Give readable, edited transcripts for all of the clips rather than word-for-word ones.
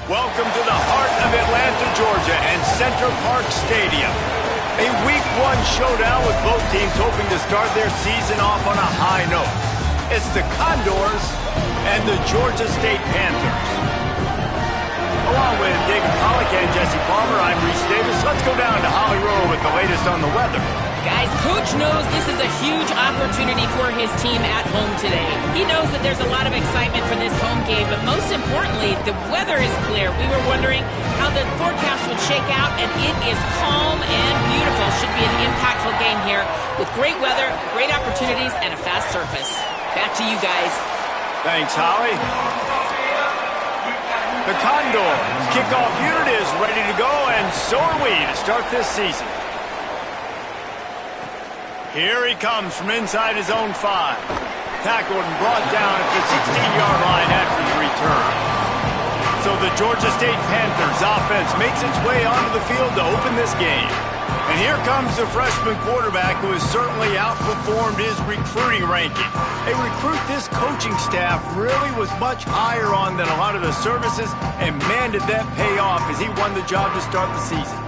Welcome to the heart of Atlanta, Georgia, and Center Park Stadium. A Week 1 showdown with both teams hoping to start their season off on a high note. It's the Condors and the Georgia State Panthers. Along with David Pollack and Jesse Palmer, I'm Reese Davis. Let's go down to Holly Rowe with the latest on the weather. Guys, Coach knows this is a huge opportunity for his team at home today. He knows that there's a lot of excitement for this home game, but most importantly, the weather is clear. We were wondering how the forecast would shake out, and it is calm and beautiful. Should be an impactful game here with great weather, great opportunities, and a fast surface. Back to you guys. Thanks, Holly. The Condors kickoff unit is ready to go, and so are we to start this season. Here he comes from inside his own 5. Tackled and brought down at the 16-yard line after the return. So the Georgia State Panthers offense makes its way onto the field to open this game. And here comes the freshman quarterback who has certainly outperformed his recruiting ranking. A recruit this coaching staff really was much higher on than a lot of the services, and man, did that pay off as he won the job to start the season.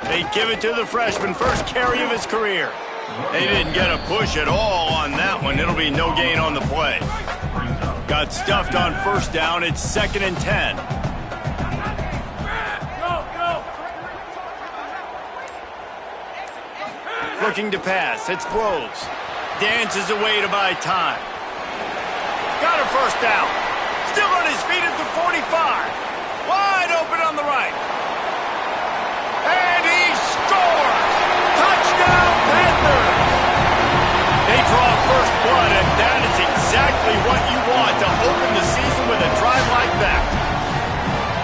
They give it to the freshman, first carry of his career. They didn't get a push at all on that one. It'll be no gain on the play. Got stuffed on first down. It's 2nd and 10. Looking to pass. It's throws. Dances away to buy time. Got a first down. Still on his feet at the 45. Wide open on the right. And he scores! Touchdown, Panthers! They draw first blood, and that is exactly what you want to open the season with a drive like that.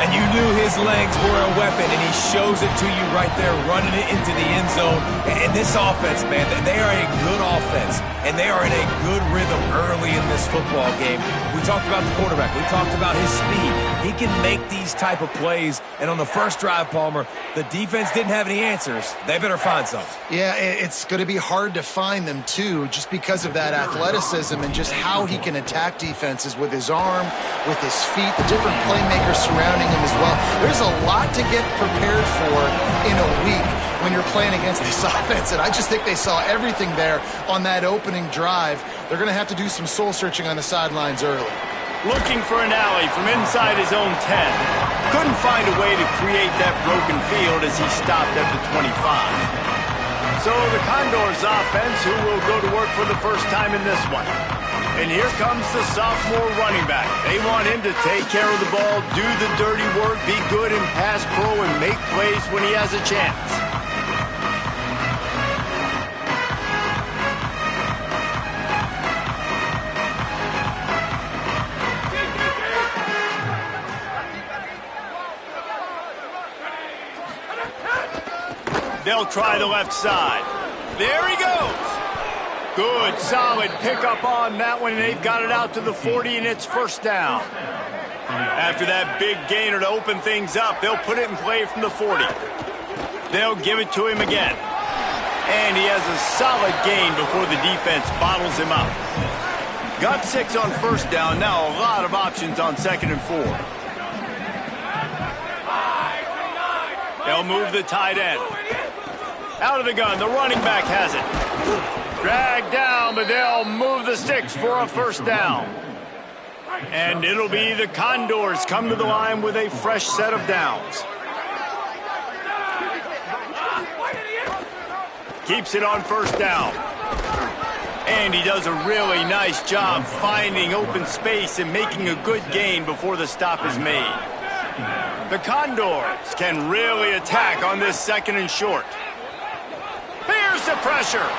And you knew his legs were a weapon, and he shows it to you right there, running it into the end zone. And this offense, man, they are a good offense, and they are in a good rhythm early in this football game. We talked about the quarterback. We talked about his speed. He can make these type of plays, and on the first drive, Palmer, the defense didn't have any answers. They better find something. Yeah, it's going to be hard to find them, too, just because of that athleticism and just how he can attack defenses with his arm, with his feet, the different playmakers surrounding him as well. There's a lot to get prepared for in a week when you're playing against this offense, and I just think they saw everything there on that opening drive. They're going to have to do some soul-searching on the sidelines early. Looking for an alley from inside his own 10. Couldn't find a way to create that broken field as he stopped at the 25. So the Condors offense, who will go to work for the first time in this one. And here comes the sophomore running back. They want him to take care of the ball, do the dirty work, be good in pass pro, and make plays when he has a chance. They'll try the left side. There he goes. Good, solid pickup on that one, and they've got it out to the 40, and it's first down. After that big gainer to open things up, they'll put it in play from the 40. They'll give it to him again. And he has a solid gain before the defense bottles him up. Got 6 on first down. Now a lot of options on 2nd and 4. They'll move the tight end. Out of the gun, the running back has it. Dragged down, but they'll move the sticks for a first down. And it'll be the Condors come to the line with a fresh set of downs. Keeps it on first down. And he does a really nice job finding open space and making a good gain before the stop is made. The Condors can really attack on this 2nd and short. Here's the pressure.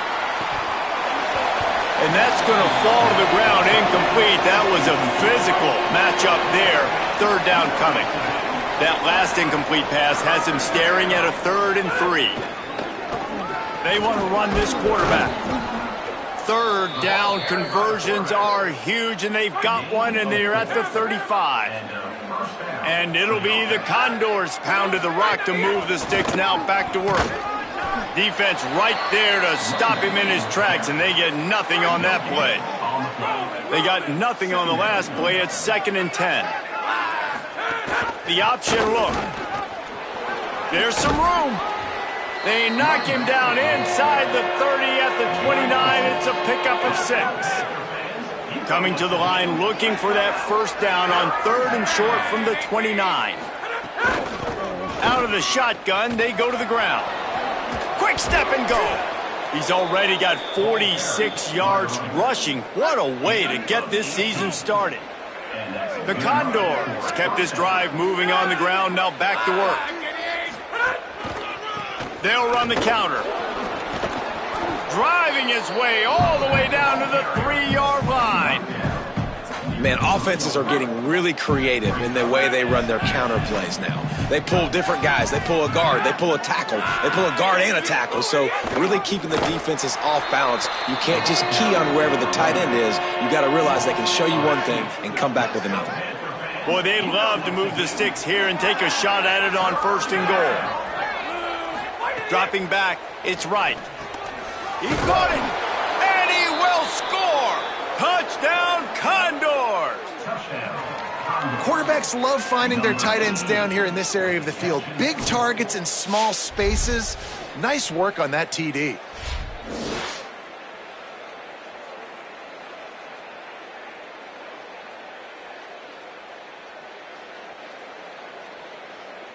And that's going to fall to the ground incomplete. That was a physical matchup there. 3rd down coming. That last incomplete pass has him staring at a 3rd and 3. They want to run this quarterback. 3rd down conversions are huge, and they've got one, and they're at the 35. And it'll be the Condors pound to the rock to move the sticks now back to work. Defense right there to stop him in his tracks, and they get nothing on that play. They got nothing on the last play. It's 2nd and 10. The option look. There's some room. They knock him down inside the 30 at the 29. It's a pickup of 6. Coming to the line looking for that first down on 3rd and short from the 29. Out of the shotgun, they go to the ground. Quick step and go. He's already got 46 yards rushing. What a way to get this season started. The Condors kept this drive moving on the ground, now back to work. They'll run the counter. Driving his way all the way down to the 3-yard line. Man, offenses are getting really creative in the way they run their counter plays now. They pull different guys. They pull a guard. They pull a tackle. They pull a guard and a tackle. So really keeping the defenses off balance. You can't just key on wherever the tight end is. You got to realize they can show you one thing and come back with another. Boy, they love to move the sticks here and take a shot at it on 1st and goal. Dropping back, it's right. He caught it, and he will score. Touchdown, Condors! Quarterbacks love finding their tight ends down here in this area of the field. Big targets in small spaces. Nice work on that TD.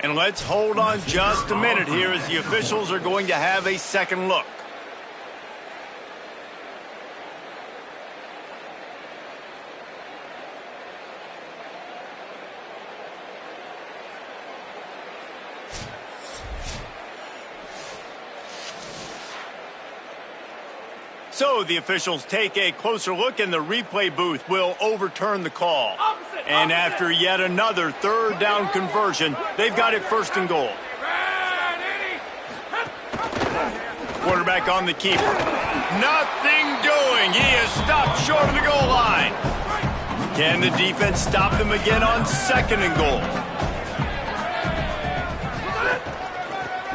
And let's hold on just a minute here as the officials are going to have a second look. So the officials take a closer look, and the replay booth will overturn the call. And after yet another 3rd down conversion, they've got it 1st and goal. Quarterback on the keeper. Nothing doing. He is stopped short of the goal line. Can the defense stop them again on 2nd and goal?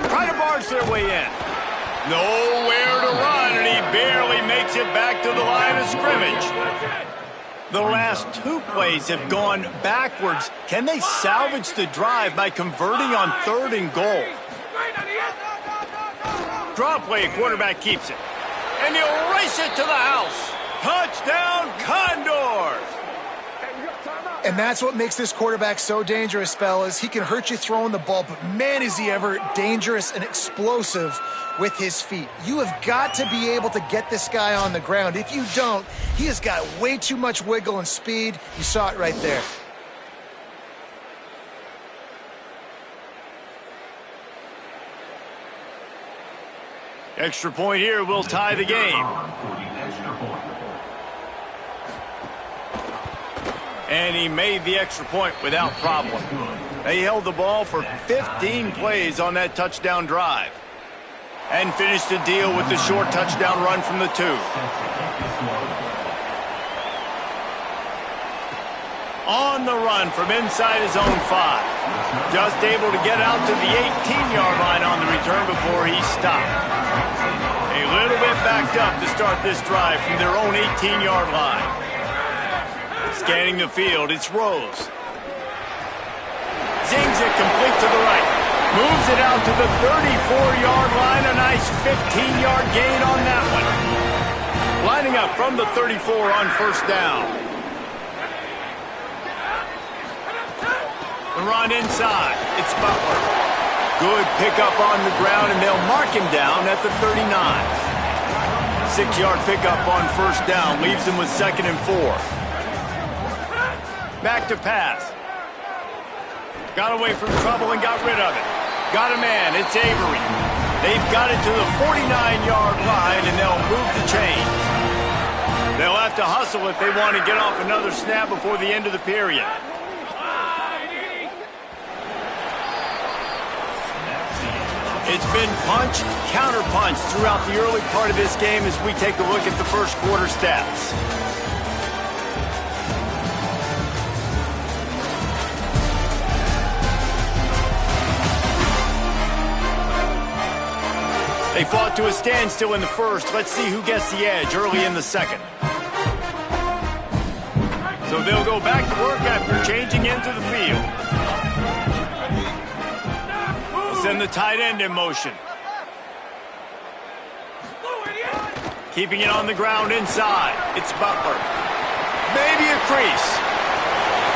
Try to barge their way in. Nowhere to run, and he barely makes it back to the line of scrimmage. The last 2 plays have gone backwards. Can they salvage the drive by converting on 3rd and goal? Draw play, quarterback keeps it. And he'll race it to the house. Touchdown, Condors! And that's what makes this quarterback so dangerous, fellas. He can hurt you throwing the ball, but man, is he ever dangerous and explosive with his feet. You have got to be able to get this guy on the ground. If you don't, he has got way too much wiggle and speed. You saw it right there. Extra point here will tie the game. And he made the extra point without problem. They held the ball for 15 plays on that touchdown drive. And finished the deal with the short touchdown run from the 2. On the run from inside his own 5. Just able to get out to the 18-yard line on the return before he stopped. A little bit backed up to start this drive from their own 18-yard line. Scanning the field, it's Rose. Zings it complete to the right. Moves it out to the 34-yard line. A nice 15-yard gain on that one. Lining up from the 34 on 1st down. The run inside. It's Butler. Good pickup on the ground, and they'll mark him down at the 39. 6-yard pickup on 1st down. Leaves him with 2nd and 4. Back to pass. Got away from trouble and got rid of it. Got a man. It's Avery. They've got it to the 49-yard line, and they'll move the chains. They'll have to hustle if they want to get off another snap before the end of the period. It's been punch, counter-punch throughout the early part of this game as we take a look at the first quarter stats. They fought to a standstill in the first. Let's see who gets the edge early in the second. So they'll go back to work after changing into the field. Send the tight end in motion. Keeping it on the ground inside. It's Butler. Maybe a crease.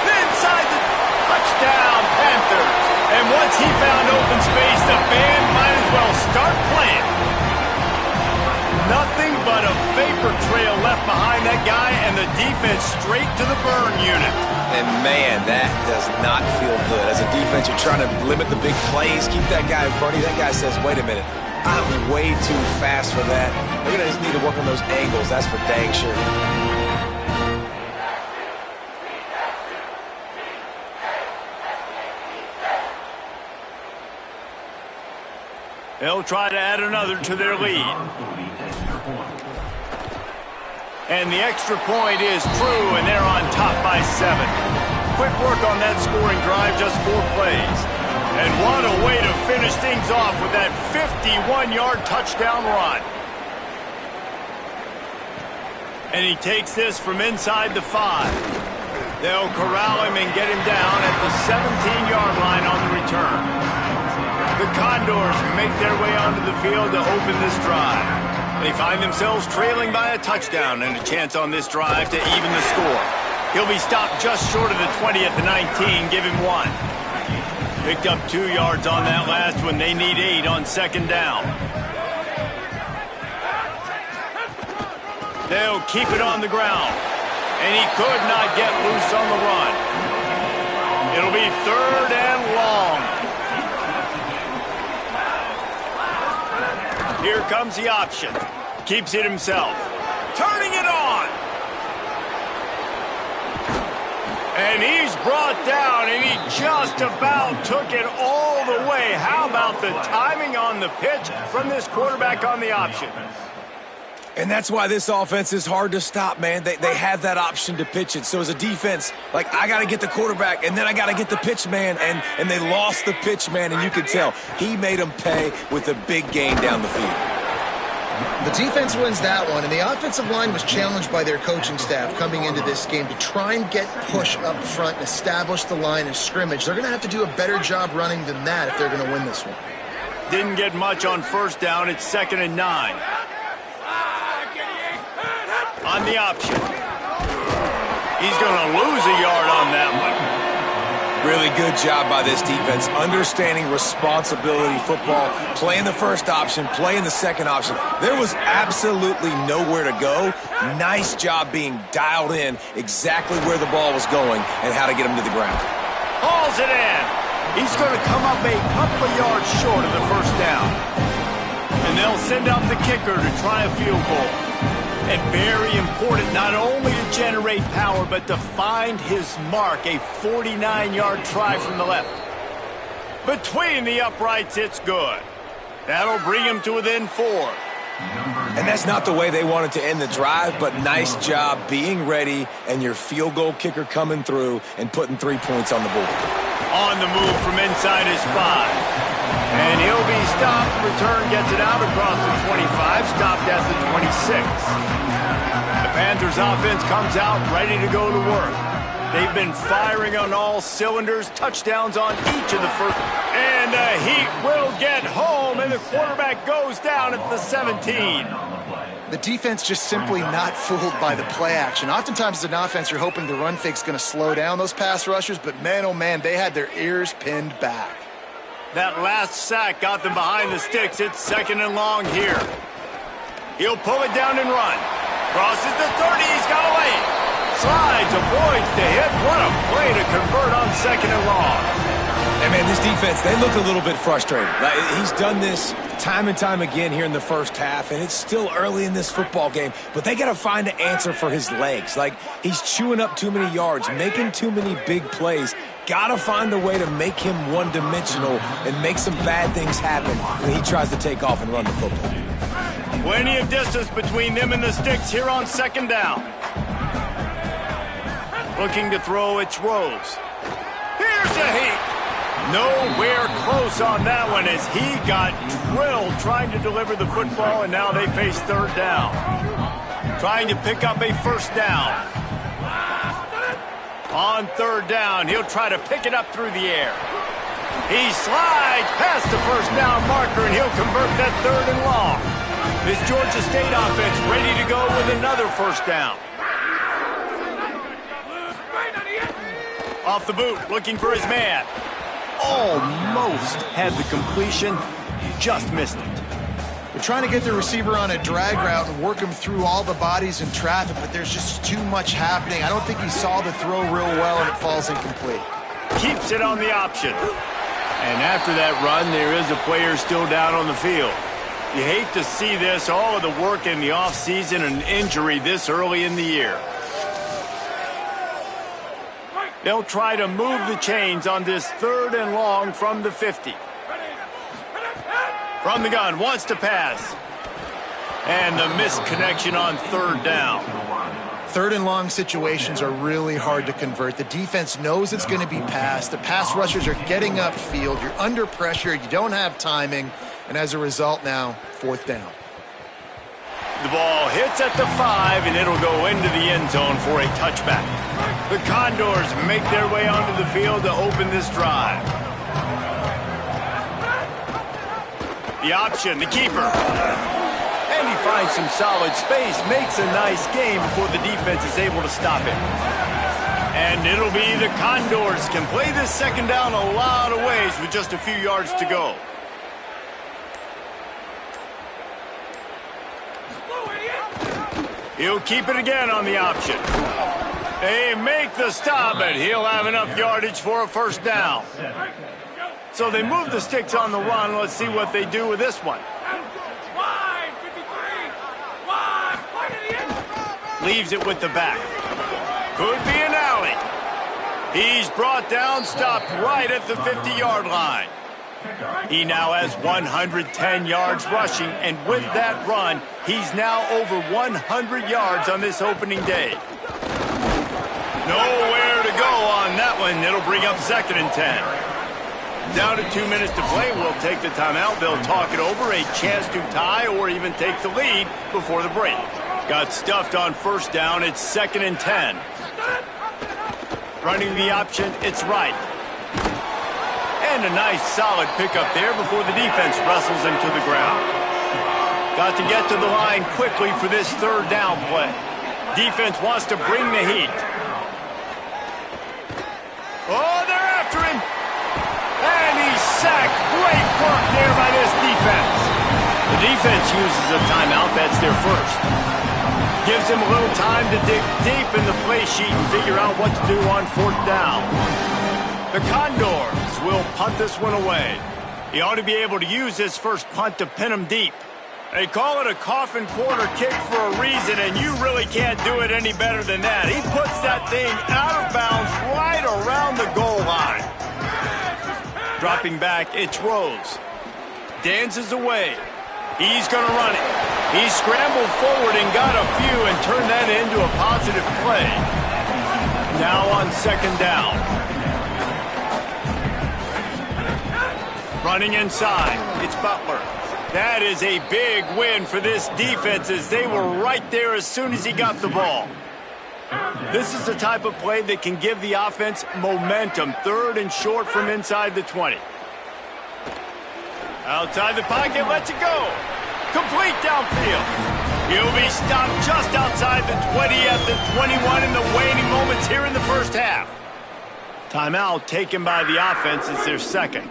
Inside the touchdown, Panthers. And once he found open space, the band might as well start playing. Nothing but a vapor trail left behind that guy, and the defense straight to the burn unit. And man, that does not feel good. As a defense, you're trying to limit the big plays, keep that guy in front of you. That guy says, wait a minute, I'm way too fast for that. They're going to just need to work on those angles, that's for dang sure. They'll try to add another to their lead. And the extra point is true, and they're on top by 7. Quick work on that scoring drive, just 4 plays. And what a way to finish things off with that 51-yard touchdown run. And he takes this from inside the 5. They'll corral him and get him down at the 17-yard line on the return. The Condors make their way onto the field to open this drive. They find themselves trailing by a touchdown and a chance on this drive to even the score. He'll be stopped just short of the 20 at the 19, give him 1. Picked up 2 yards on that last one. They need 8 on second down. They'll keep it on the ground. And he could not get loose on the run. It'll be 3rd and long. Here comes the option. Keeps it himself. Turning it on. And he's brought down, and he just about took it all the way. How about the timing on the pitch from this quarterback on the option? And that's why this offense is hard to stop, man. They have that option to pitch it. So as a defense, like, I got to get the quarterback, and then I got to get the pitch man, and they lost the pitch man, and you could tell. He made them pay with a big gain down the field. The defense wins that one, and the offensive line was challenged by their coaching staff coming into this game to try and get push up front and establish the line of scrimmage. They're going to have to do a better job running than that if they're going to win this one. Didn't get much on first down. It's 2nd and 9. On the option. He's going to lose a yard on that one. Really good job by this defense, understanding responsibility football, playing the first option, playing the second option. There was absolutely nowhere to go. Nice job being dialed in exactly where the ball was going and how to get him to the ground. Hauls it in. He's going to come up a couple of yards short of the first down. And they'll send out the kicker to try a field goal. And very important, not only to generate power, but to find his mark, a 49-yard try from the left. Between the uprights, it's good. That'll bring him to within 4. And that's not the way they wanted to end the drive, but nice job being ready and your field goal kicker coming through and putting 3 points on the board. On the move from inside his 5. And he'll be stopped. Return gets it out across the 25, stopped at the 26. The Panthers offense comes out ready to go to work. They've been firing on all cylinders, touchdowns on each of the first. And the Heat will get home, and the quarterback goes down at the 17. The defense just simply not fooled by the play action. Oftentimes as an offense, you're hoping the run fake's going to slow down those pass rushers, but man, oh man, they had their ears pinned back. That last sack got them behind the sticks. It's 2nd and long here. He'll pull it down and run. Crosses the 30. He's got away. Slides, avoids the hit. What a play to convert on 2nd and long. And man, this defense, they look a little bit frustrated. Like, he's done this time and time again here in the first half, and it's still early in this football game, but they got to find an answer for his legs. Like, he's chewing up too many yards, making too many big plays. Got to find a way to make him one-dimensional and make some bad things happen when he tries to take off and run the football. Plenty of distance between them and the sticks here on 2nd down. Looking to throw, it's Rose. Here's a Heat. Nowhere close on that one as he got drilled trying to deliver the football, and now they face third down. Trying to pick up a first down. On third down, he'll try to pick it up through the air. He slides past the first down marker, and he'll convert that third and long. This Georgia State offense ready to go with another first down. Off the boot, looking for his man. Almost had the completion, just missed it. They're trying to get the receiver on a drag route and work him through all the bodies in traffic, but there's just too much happening. I don't think he saw the throw real well, and it falls incomplete. Keeps it on the option. And after that run, there is a player still down on the field. You hate to see this, all of the work in the offseason and injury this early in the year. They'll try to move the chains on this third and long from the 50. From the gun, wants to pass. And the missed connection on third down. Third and long situations are really hard to convert. The defense knows it's going to be passed. The pass rushers are getting upfield. You're under pressure. You don't have timing. And as a result now, fourth down. The ball hits at the 5, and it'll go into the end zone for a touchback. The Condors make their way onto the field to open this drive. The option, the keeper. And he finds some solid space, makes a nice game before the defense is able to stop him. And it'll be the Condors can play this second down a lot of ways with just a few yards to go. He'll keep it again on the option. They make the stop, and he'll have enough yardage for a first down. So they move the sticks on the run. Let's see what they do with this one. Leaves it with the back. Could be an alley. He's brought down, stopped right at the 50-yard line. He now has 110 yards rushing, and with that run, he's now over 100 yards on this opening day. Nowhere to go on that one. It'll bring up second and 10. Down to 2 minutes to play. We'll take the timeout. They'll talk it over. A chance to tie or even take the lead before the break. Got stuffed on first down. It's second and 10. Running the option. It's right. And a nice solid pickup there before the defense wrestles him to the ground. Got to get to the line quickly for this third down play. Defense wants to bring the heat. Oh, they're after him. And he's sacked. Great work there by this defense. The defense uses a timeout. That's their first. Gives him a little time to dig deep in the play sheet and figure out what to do on fourth down. The Condors will punt this one away. He ought to be able to use his first punt to pin him deep. They call it a coffin quarter kick for a reason, and you really can't do it any better than that. He puts that thing out of bounds right around the goal line. Dropping back, it's Rose. Dances away. He's going to run it. He scrambled forward and got a few and turned that into a positive play. Now on second down. Running inside, it's Butler. That is a big win for this defense as they were right there as soon as he got the ball. This is the type of play that can give the offense momentum. Third and short from inside the 20. Outside the pocket, lets it go. Complete downfield. He'll be stopped just outside the 20 at the 21 in the waning moments here in the first half. Timeout taken by the offense. It's their second.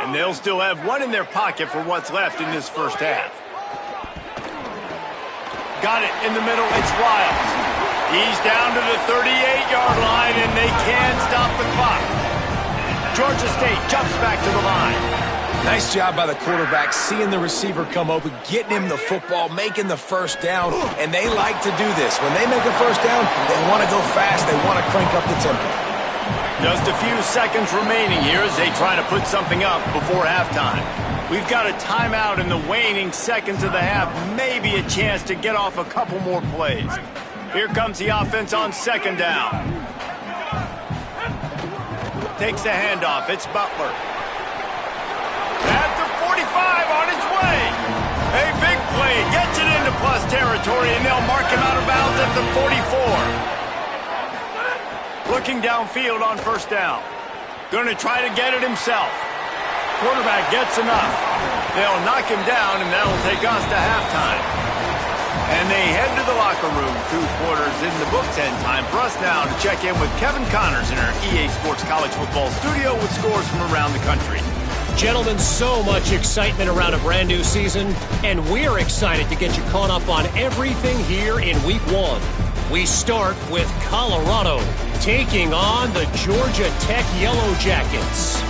And they'll still have one in their pocket for what's left in this first half. Got it in the middle. It's Wiles. He's down to the 38-yard line, and they can't stop the clock. Georgia State jumps back to the line. Nice job by the quarterback, seeing the receiver come open, getting him the football, making the first down, and they like to do this. When they make a first down, they want to go fast. They want to crank up the tempo. Just a few seconds remaining here as they try to put something up before halftime. We've got a timeout in the waning seconds of the half, maybe a chance to get off a couple more plays. Here comes the offense on second down. Takes the handoff. It's Butler. At the 45 on his way. A big play. Gets it into plus territory, and they'll mark him out of bounds at the 44. Looking downfield on first down. Going to try to get it himself. Quarterback gets enough. They'll knock him down, and that'll take us to halftime. And they head to the locker room. 2 quarters in the books, and time for us now to check in with Kevin Connors in our EA Sports College Football studio with scores from around the country. Gentlemen, so much excitement around a brand new season, and we're excited to get you caught up on everything here in Week 1. We start with Colorado taking on the Georgia Tech Yellow Jackets.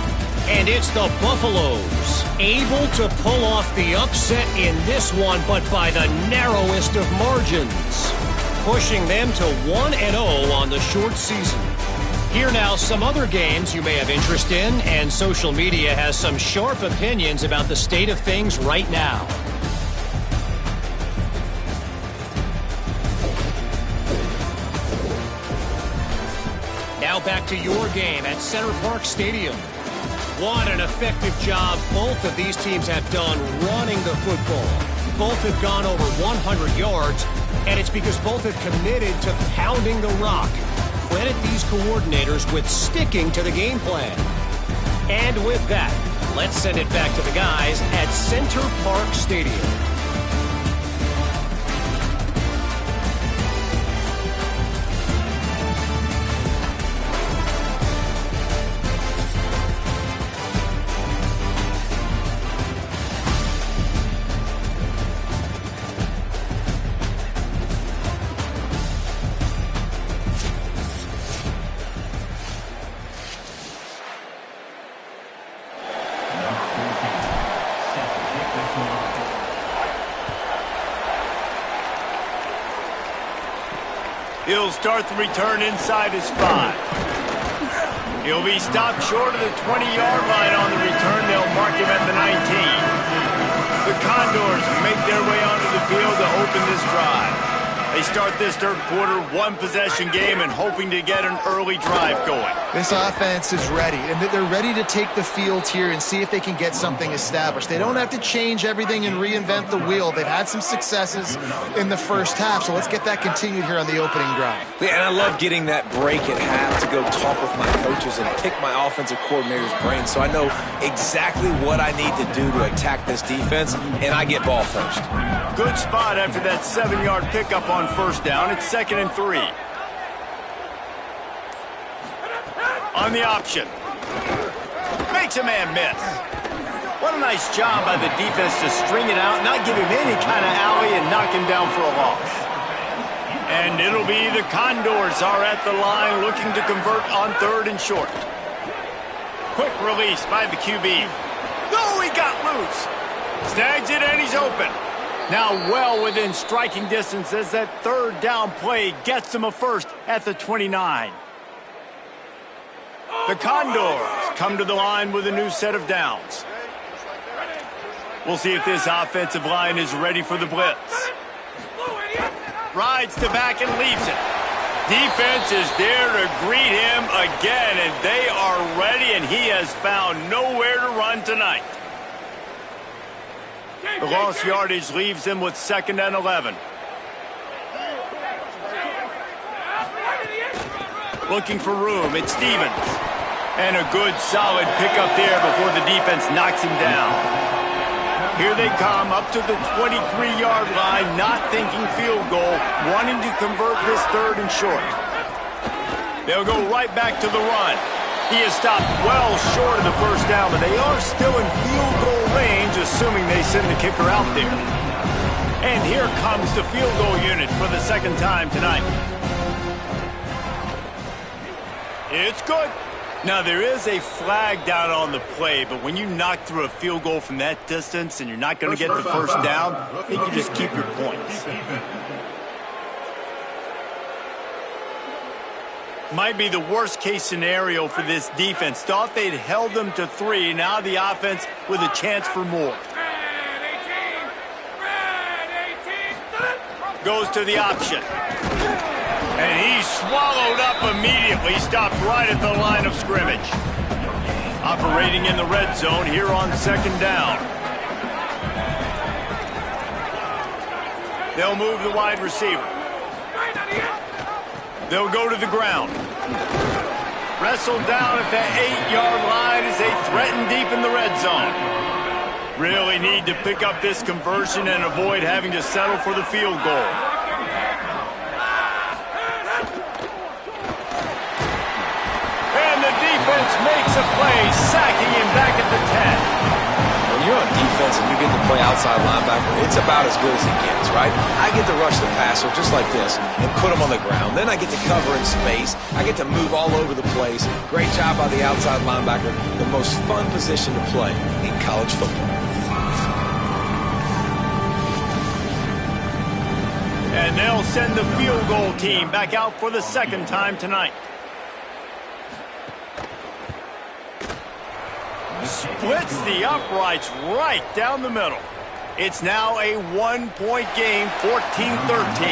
And it's the Buffaloes able to pull off the upset in this one, but by the narrowest of margins, pushing them to 1-0 on the short season. Here now, some other games you may have interest in, and social media has some sharp opinions about the state of things right now. Now back to your game at Center Parc Stadium. What an effective job both of these teams have done running the football. Both have gone over 100 yards, and it's because both have committed to pounding the rock. Credit these coordinators with sticking to the game plan. And with that, let's send it back to the guys at Center Parc Stadium. He'll start the return inside his 5. He'll be stopped short of the 20-yard line on the return. They'll mark him at the 19. The Condors make their way onto the field to open this drive. They start this third quarter one-possession game and hoping to get an early drive going. This offense is ready, and they're ready to take the field here and see if they can get something established. They don't have to change everything and reinvent the wheel. They've had some successes in the first half, so let's get that continued here on the opening drive. Yeah, and I love getting that break at half to go talk with my coaches and pick my offensive coordinator's brain so I know exactly what I need to do to attack this defense, and I get ball first. Good spot after that 7-yard pickup on first down. It's 2nd and 3. On the option. Makes a man miss. What a nice job by the defense to string it out, not give him any kind of alley, and knock him down for a loss. And it'll be the Condors are at the line looking to convert on 3rd and short. Quick release by the QB. Oh, he got loose. Snags it and he's open. Now well within striking distance as that 3rd down play gets him a first at the 29. The Condors come to the line with a new set of downs. We'll see if this offensive line is ready for the blitz. Rides to back and leaves it. Defense is there to greet him again, and they are ready, and he has found nowhere to run tonight. The lost yardage leaves him with 2nd and 11. Looking for room, it's Stevens. And a good solid pickup there before the defense knocks him down. Here they come up to the 23-yard line, not thinking field goal, wanting to convert this 3rd and short. They'll go right back to the run. He is stopped well short of the first down, but they are still in field goal range, assuming they send the kicker out there. And here comes the field goal unit for the 2nd time tonight. It's good. Now, there is a flag down on the play, but when you knock through a field goal from that distance and you're not going to get the first down, I think you just keep your points. Might be the worst-case scenario for this defense. Thought they'd held them to 3. Now the offense with a chance for more. Goes to the option. And he's swallowed up immediately, stopped right at the line of scrimmage. Operating in the red zone here on second down. They'll move the wide receiver. They'll go to the ground. Wrestled down at the 8-yard line as they threaten deep in the red zone. Really need to pick up this conversion and avoid having to settle for the field goal. And the defense makes a play, sacking him back at the 10. When you're on defense and you get to play outside linebacker, it's about as good as it gets, right? I get to rush the passer just like this and put him on the ground. Then I get to cover in space. I get to move all over the place. Great job by the outside linebacker. The most fun position to play in college football. And they'll send the field goal team back out for the second time tonight. Splits the uprights right down the middle. It's now a one-point game, 14-13.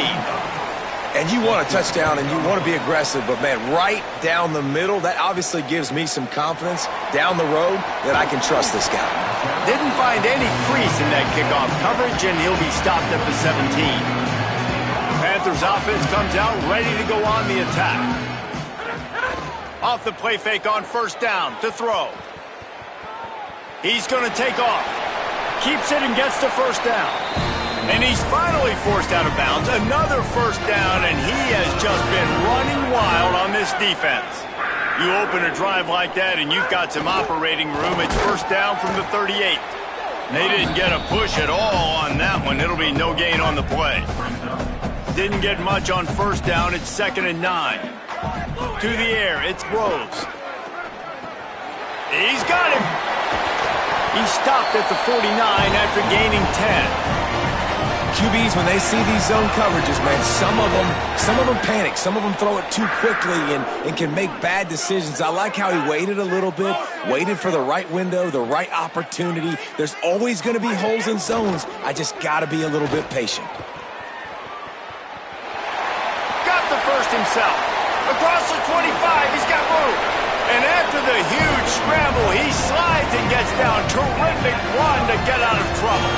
And you want a touchdown and you want to be aggressive, but, man, right down the middle, that obviously gives me some confidence down the road that I can trust this guy. Didn't find any crease in that kickoff coverage, and he'll be stopped at the 17. Panthers offense comes out ready to go on the attack. Off the play fake on first down to throw. He's going to take off. Keeps it and gets the first down. And he's finally forced out of bounds. Another first down, and he has just been running wild on this defense. You open a drive like that, and you've got some operating room. It's first down from the 38. They didn't get a push at all on that one. It'll be no gain on the play. Didn't get much on first down. It's 2nd and 9. To the air, it's Rose. He's got him. He stopped at the 49 after gaining 10. QBs, when they see these zone coverages, man, some of them panic. Some of them throw it too quickly and can make bad decisions. I like how he waited a little bit, waited for the right window, the right opportunity. There's always going to be holes in zones. I just got to be a little bit patient. The first himself. Across the 25, he's got room. And after the huge scramble, he slides and gets down. Terrific run to get out of trouble.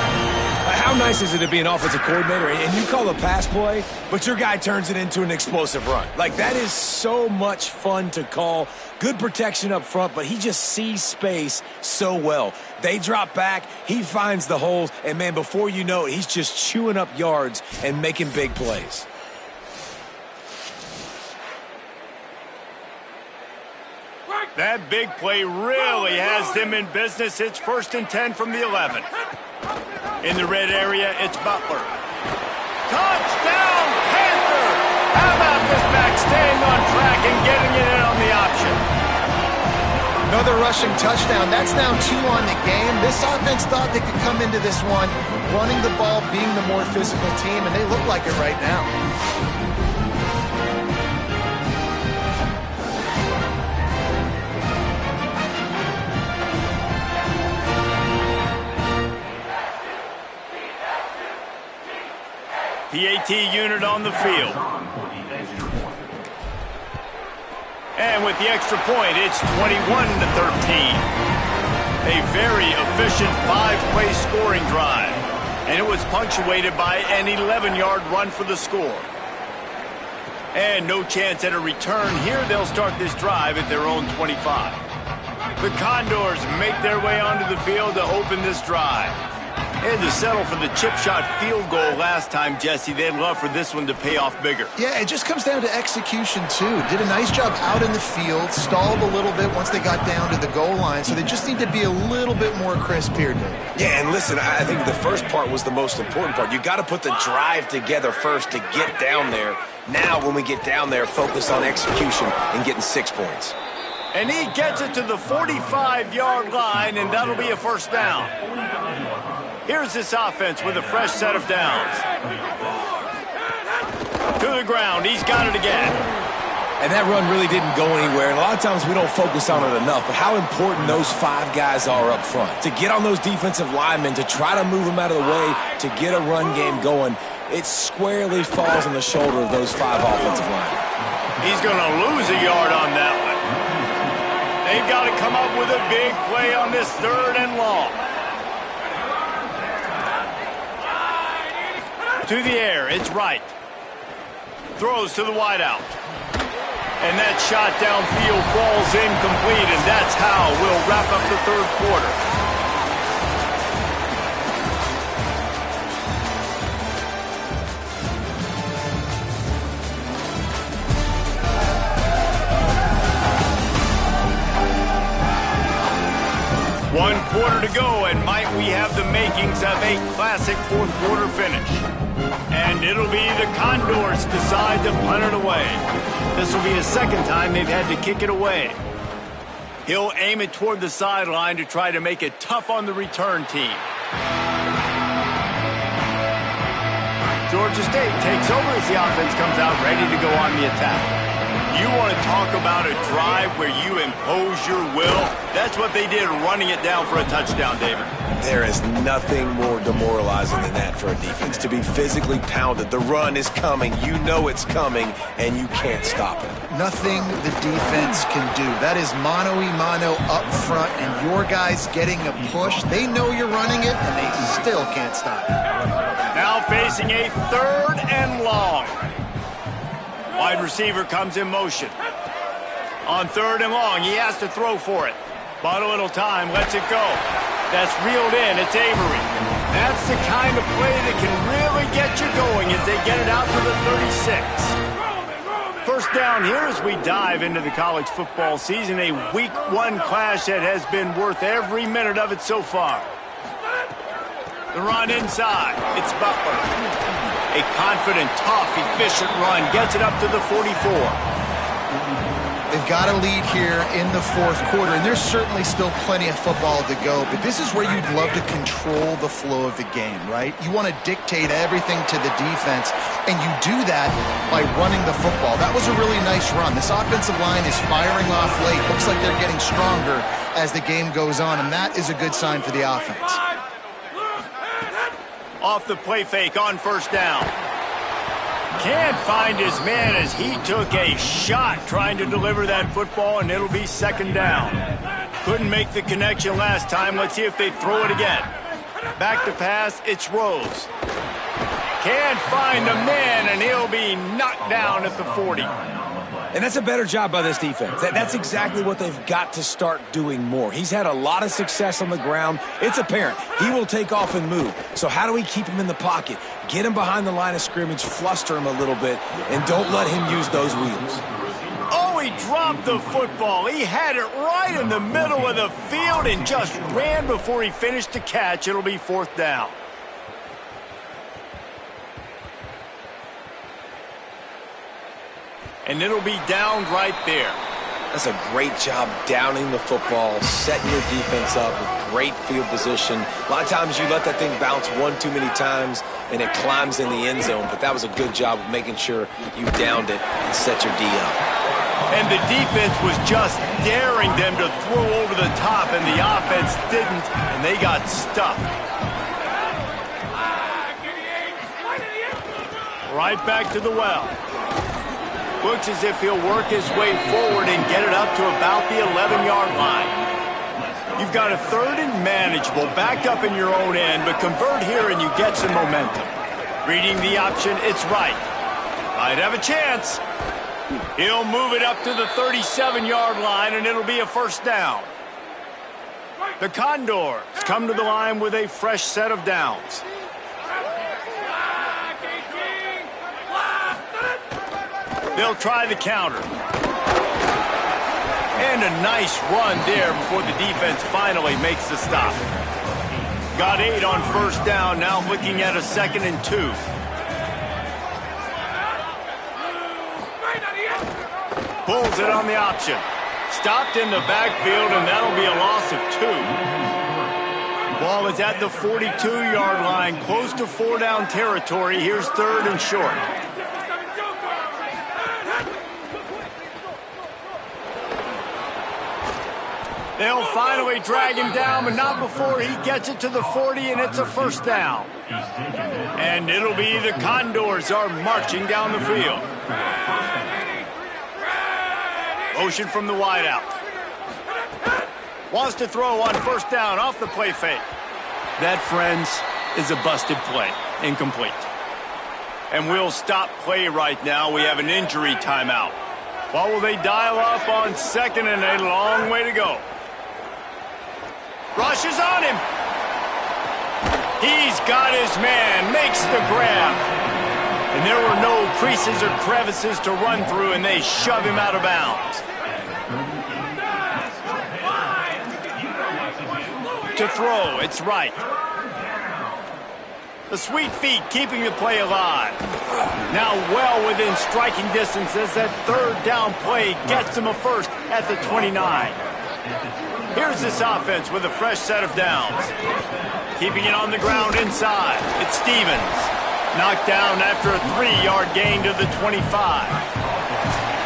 How nice is it to be an offensive coordinator and you call a pass play, but your guy turns it into an explosive run? Like, that is so much fun to call. Good protection up front, but he just sees space so well. They drop back, he finds the holes, and, man, before you know it, he's just chewing up yards and making big plays. That big play really has them in business. It's 1st and 10 from the 11. In the red area, it's Butler. Touchdown, Panther! How about this back staying on track and getting it in on the option? Another rushing touchdown. That's now 2 on the game. This offense thought they could come into this one running the ball, being the more physical team, and they look like it right now. PAT unit on the field. And with the extra point, it's 21-13. A very efficient 5-play scoring drive. And it was punctuated by an 11-yard run for the score. And no chance at a return here. They'll start this drive at their own 25. The Condors make their way onto the field to open this drive. They had to settle for the chip shot field goal last time, Jesse. They'd love for this one to pay off bigger. Yeah, it just comes down to execution, too. Did a nice job out in the field, stalled a little bit once they got down to the goal line, so they just need to be a little bit more crisp here, Dave. Yeah, and listen, I think the first part was the most important part. You got to put the drive together first to get down there. Now, when we get down there, focus on execution and getting 6 points. And he gets it to the 45-yard line, and that'll be a first down. Here's this offense with a fresh set of downs. To the ground. He's got it again. And that run really didn't go anywhere. And a lot of times we don't focus on it enough. But how important those 5 guys are up front. To get on those defensive linemen, to try to move them out of the way, to get a run game going, it squarely falls on the shoulder of those 5 offensive linemen. He's going to lose a yard on that one. They've got to come up with a big play on this 3rd and long. To the air, it's Wright. Throws to the wideout. And that shot downfield falls incomplete, and that's how we'll wrap up the 3rd quarter. One quarter to go, and might we have the makings of a classic 4th quarter finish. And it'll be the Condors decide to punt it away. This will be the 2nd time they've had to kick it away. He'll aim it toward the sideline to try to make it tough on the return team. Georgia State takes over as the offense comes out ready to go on the attack. You want to talk about a drive where you impose your will? That's what they did, running it down for a touchdown, David. There is nothing more demoralizing than that for a defense, to be physically pounded. The run is coming. You know it's coming, and you can't stop it. Nothing the defense can do. That is mano-a-mano up front, and your guys getting a push. They know you're running it, and they still can't stop it. Now facing a 3rd and long. Wide receiver comes in motion. On 3rd and long, he has to throw for it. But a little time, lets it go. That's reeled in, it's Avery. That's the kind of play that can really get you going as they get it out to the 36. First down here as we dive into the college football season, a week 1 clash that has been worth every minute of it so far. The run inside, it's Butler. A confident, tough, efficient run gets it up to the 44. They've got a lead here in the 4th quarter, and there's certainly still plenty of football to go, but this is where you'd love to control the flow of the game, right? You want to dictate everything to the defense, and you do that by running the football. That was a really nice run. This offensive line is firing off late. Looks like they're getting stronger as the game goes on, and that is a good sign for the offense. Off the play fake on 1st down. Can't find his man as he took a shot trying to deliver that football, and it'll be 2nd down. Couldn't make the connection last time. Let's see if they throw it again. Back to pass, it's Rose. Can't find the man, and he'll be knocked down at the 40. And that's a better job by this defense. That's exactly what they've got to start doing more. He's had a lot of success on the ground. It's apparent. He will take off and move. So how do we keep him in the pocket? Get him behind the line of scrimmage, fluster him a little bit, and don't let him use those wheels. Oh, he dropped the football. He had it right in the middle of the field and just ran before he finished the catch. It'll be 4th down. And it'll be downed right there. That's a great job downing the football, setting your defense up with great field position. A lot of times you let that thing bounce one too many times and it climbs in the end zone, but that was a good job of making sure you downed it and set your D up. And the defense was just daring them to throw over the top, and the offense didn't, and they got stuffed. Right back to the well. Looks as if he'll work his way forward and get it up to about the 11-yard line. You've got a 3rd and manageable, backed up in your own end, but convert here and you get some momentum. Reading the option, it's Wright. Might have a chance. He'll move it up to the 37-yard line, and it'll be a 1st down. The Condors come to the line with a fresh set of downs. They'll try the counter. And a nice run there before the defense finally makes the stop. Got 8 on 1st down, now looking at a 2nd and 2. Pulls it on the option. Stopped in the backfield, and that'll be a loss of 2. Ball is at the 42-yard line, close to 4-down territory. Here's 3rd and short. They'll finally drag him down, but not before he gets it to the 40, and it's a 1st down. And it'll be the Condors are marching down the field. Motion from the wideout. Wants to throw on first down off the play fake. That, friends, is a busted play. Incomplete. And we'll stop play right now. We have an injury timeout. What will they dial up on second and a long way to go? Rushes on him. He's got his man. Makes the grab. And there were no creases or crevices to run through, and they shove him out of bounds. To throw, it's right. The sweet feet keeping the play alive. Now well within striking distance as that third down play gets him a first at the 29. Here's this offense with a fresh set of downs. Keeping it on the ground inside. It's Stevens. Knocked down after a 3-yard gain to the 25.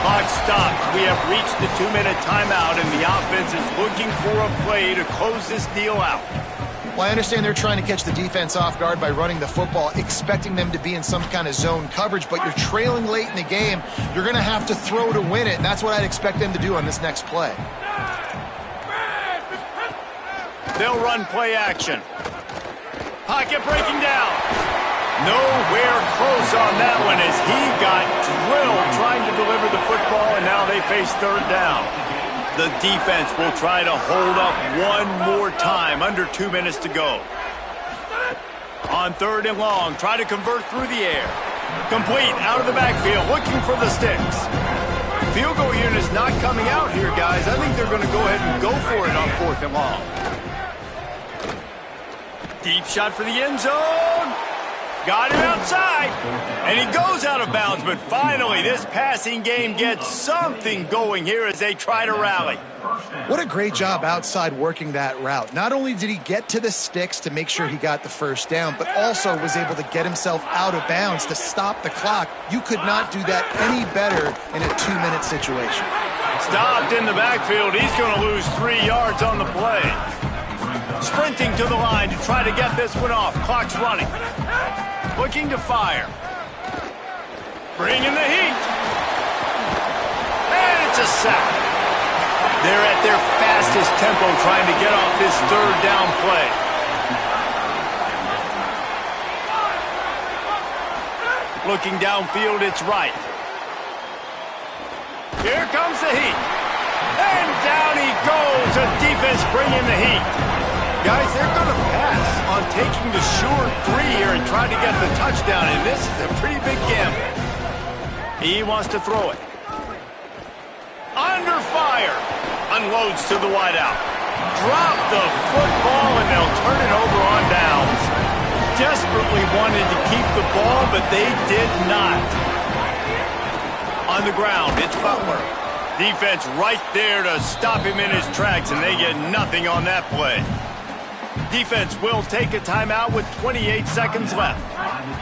Clock stops. We have reached the 2-minute timeout, and the offense is looking for a play to close this deal out. Well, I understand they're trying to catch the defense off guard by running the football, expecting them to be in some kind of zone coverage, but you're trailing late in the game. You're going to have to throw to win it, and that's what I'd expect them to do on this next play. They'll run play action. Pocket breaking down. Nowhere close on that one as he got drilled trying to deliver the football, and now they face third down. The defense will try to hold up one more time, under 2 minutes to go. On third and long, try to convert through the air. Complete, out of the backfield, looking for the sticks. Field goal unit is not coming out here, guys. I think they're going to go ahead and go for it on fourth and long. Deep shot for the end zone. Got him outside, and he goes out of bounds, but finally this passing game gets something going here as they try to rally. What a great job outside working that route. Not only did he get to the sticks to make sure he got the first down, but also was able to get himself out of bounds to stop the clock. You could not do that any better in a 2-minute situation. Stopped in the backfield. He's going to lose 3 yards on the play. Sprinting to the line to try to get this one off. Clock's running. Looking to fire. Bringing the heat. And it's a sack. They're at their fastest tempo trying to get off this third down play. Looking downfield, it's right. Here comes the heat. And down he goes. The defense bringing the heat. Guys, they're going to pass on taking the short 3 here and try to get the touchdown, and this is a pretty big gamble. He wants to throw it. Under fire. Unloads to the wideout. Drop the football, and they'll turn it over on downs. Desperately wanted to keep the ball, but they did not. On the ground, it's Butler. Defense right there to stop him in his tracks, and they get nothing on that play. Defense will take a timeout with 28 seconds left.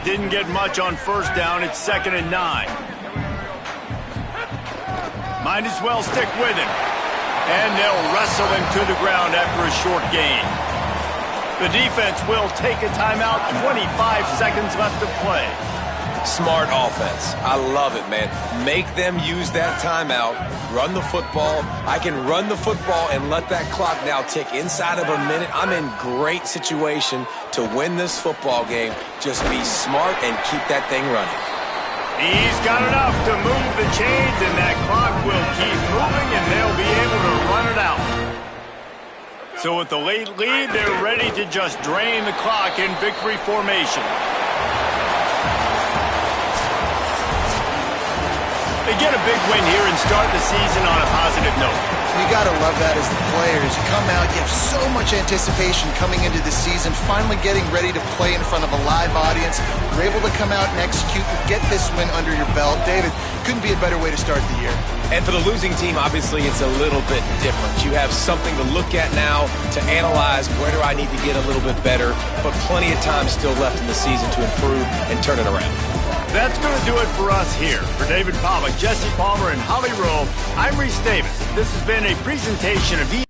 Didn't get much on first down. It's 2nd and 9. Might as well stick with him. And they'll wrestle him to the ground after a short gain. The defense will take a timeout. 25 seconds left to play. Smart offense. I love it, man. Make them use that timeout. Run the football. I can run the football and let that clock now tick inside of a minute. I'm in great situation to win this football game. Just be smart and keep that thing running. He's got enough to move the chains, and that clock will keep moving, and they'll be able to run it out. So with the late lead, they're ready to just drain the clock in victory formation. They get a big win here and start the season on a positive note. You got to love that as the players. You come out, you have so much anticipation coming into the season, finally getting ready to play in front of a live audience. You're able to come out and execute and get this win under your belt. David, couldn't be a better way to start the year. And for the losing team, obviously, it's a little bit different. You have something to look at now to analyze where do I need to get a little bit better, but plenty of time still left in the season to improve and turn it around. That's going to do it for us here. For David Pollack, Jesse Palmer, and Holly Rowe, I'm Reese Davis. This has been a presentation of